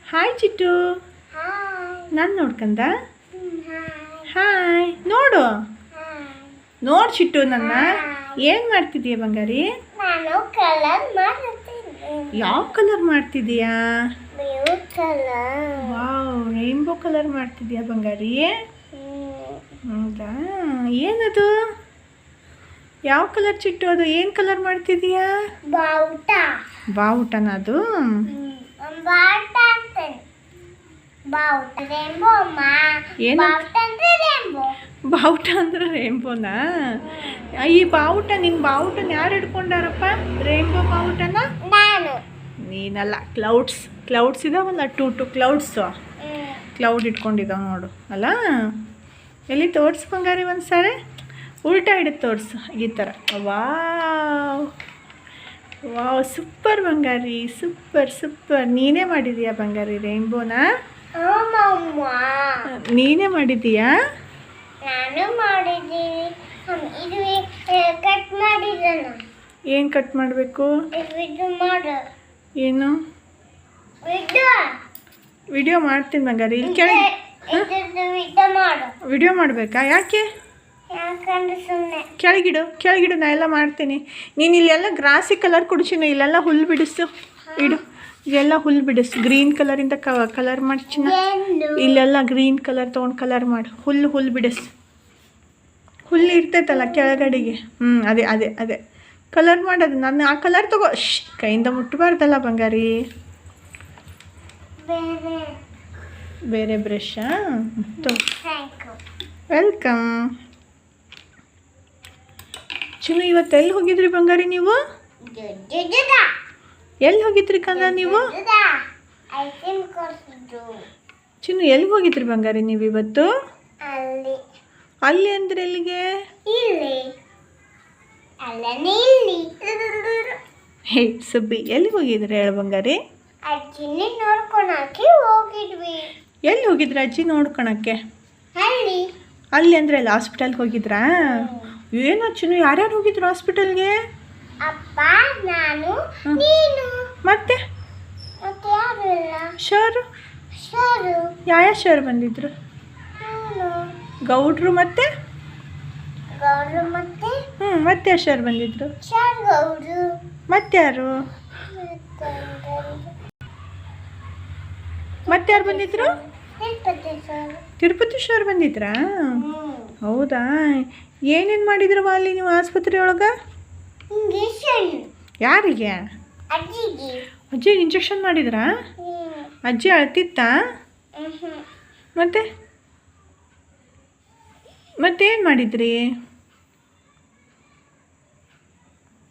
Hi ಚಿಟ್ಟು. ನಾನು ನೋಡ್ಕಂದ. Hi ನೋಡು. ನೋಡು ಚಿಟ್ಟು, ನನ್ನ ಏನು ಮಾಡ್ತಿದ್ದೀಯ ಬಂಗಾರಿ? ಯಾವ ಕಲರ್ ಮಾಡ್ತಿದ್ದೀಯಾ? ವಾವ್, ರೈನ್ಬೋ ಕಲರ್ ಮಾಡ್ತಿದ್ದೀಯಾ ಬಂಗಾರಿ? ಹೌದಾ, ಏನದು? ಯಾವ ಕಲರ್ ಚಿಟ್ಟು ಅದು? ಏನು ಕಲರ್ ಮಾಡ್ತಿದ್ದೀಯಾ? ಬಾವುಟನ ಅದು? ಏನು ಬಾವುಟ ಅಂದ್ರೆ ರೇನ್ಬೋನಾ? ಈ ಬಾವುಟ, ನಿನ್ನ ಬಾವುಟನ ಯಾರು ಹಿಡ್ಕೊಂಡಾರಪ್ಪ? ರೇನ್ಬೋ ಬಾವುಟನ ನೀನಲ್ಲ, ಕ್ಲೌಡ್ಸ್ ಇದಾವಲ್ಲ, ಟು ಕ್ಲೌಡ್ಸು. ಕ್ಲೌಡ್ ಇಟ್ಕೊಂಡಿದ್ದಾವೆ ನೋಡು ಅಲ್ಲ. ಎಲ್ಲಿ ತೋರ್ಸು ಬಂಗಾರಿ ಒಂದ್ಸಾರಿ, ಉಲ್ಟಾ ಹಿಡಿದು ತೋರಿಸು ಈ ಥರ. ವಾವ್ ವಾವ್, ಸೂಪರ್ ಬಂಗಾರಿ, ಸೂಪರ್. ನೀನೇ ಮಾಡಿದೀಯಾ ಬಂಗಾರಿ ರೇನ್ಬೋನ? ನೀನೇ ಮಾಡಿದೀಯಾ? ಏನು ಕಟ್ ಮಾಡಬೇಕು? ಏನು ವಿಡಿಯೋ ಮಾಡ್ತೀನಿ ಬಂಗಾರಿ. ಇಲ್ಲಿ ಕೆಳಗೆ ವಿಡಿಯೋ ಮಾಡಬೇಕಾ? ಯಾಕೆ? ಕೆಳಗಿಡು, ನಾ ಎಲ್ಲ ಮಾಡ್ತೀನಿ. ನೀನು ಇಲ್ಲೆಲ್ಲ ಗ್ರಾಸಿ ಕಲರ್ ಕೊಡಿಸಿನ, ಇಲ್ಲೆಲ್ಲ ಹುಲ್ಲು ಬಿಡಿಸು. ಇಡು, ಇದೆಲ್ಲ ಹುಲ್ಲು ಬಿಡಿಸು. ಗ್ರೀನ್ ಕಲರಿಂದ ಕಲರ್ ಮಾಡಿ ಚಿನ್ನ. ಇಲ್ಲೆಲ್ಲ ಗ್ರೀನ್ ಕಲರ್ ತೊಗೊಂಡು ಕಲರ್ ಮಾಡು. ಹುಲ್ಲು ಬಿಡಿಸು. ಹುಲ್ಲು ಇರ್ತೈತಲ್ಲ ಕೆಳಗಡೆಗೆ. ಅದೇ ಕಲರ್ ಮಾಡೋದು. ನಾನು ಆ ಕಲರ್ ತಗೋ. ಕೈಯಿಂದ ಮುಟ್ಟಬಾರ್ದಲ್ಲ ಬಂಗಾರಿ. ಬೇರೆ ಬ್ರಷಾ? ವೆಲ್ಕಮ್. ಚಿನ್ನು, ಇವತ್ತು ಎಲ್ಲಿ ಹೋಗಿದ್ರಿ ಬಂಗಾರಿ ನೀವು? ಎಲ್ಲಿ ಹೋಗಿದ್ರಿ ಕಂದ ನೀವು? ಚಿನ್ನು, ಎಲ್ಲಿ ಹೋಗಿದ್ರಿ ಬಂಗಾರಿ ನೀವು ಇವತ್ತು? ಅಲ್ಲಿ ಅಂದ್ರೆ ಎಲ್ಲಿಗೆ? ಹೇ ಸುಬ್ಬಿ, ಎಲ್ಲಿ ಹೋಗಿದ್ರಿ ಹೇಳು ಬಂಗಾರಿ? ಎಲ್ಲಿ ಹೋಗಿದ್ರಿ ಅಜ್ಜಿ ನೋಡ್ಕೊಳಕ್ಕೆ? ಅಲ್ಲಿ ಅಂದ್ರೆ ಅಲ್ಲಿ ಹಾಸ್ಪಿಟಲ್ಗೆ ಹೋಗಿದ್ರಾ? ಏನೋ ಚಿನ್ನು, ಯಾರ್ಯಾರು ಹೋಗಿದ್ರು ಹಾಸ್ಪಿಟಲ್ಗೆ? ಅಪ್ಪ, ನಾನು, ನೀನು. ಮತ್ತೆ ಶೋರು ಯಾವ ಶೋರು ಬಂದಿದ್ರು? ಗೌಡ್ರು ಮತ್ತೆ ಮತ್ತೆ ಯಾವ ಶೋರು ಬಂದಿದ್ರು? ಮತ್ತೆ ಯಾರು ಬಂದಿದ್ರು? ತಿರುಪತಿ ಶೋರು ಬಂದಿದ್ರಾ? ಹೌದಾ, ಏನೇನು ಮಾಡಿದ್ರವ ಅಲ್ಲಿ ನೀವು ಆಸ್ಪತ್ರೆ ಒಳಗೆ? ಯಾರಿಗೆ? ಅಜ್ಜಿಗೆ ಇಂಜೆಕ್ಷನ್ ಮಾಡಿದ್ರಾ? ಅಜ್ಜಿ ಅಳ್ತಿತ್ತಾ? ಮತ್ತೇನು ಮಾಡಿದ್ರಿ?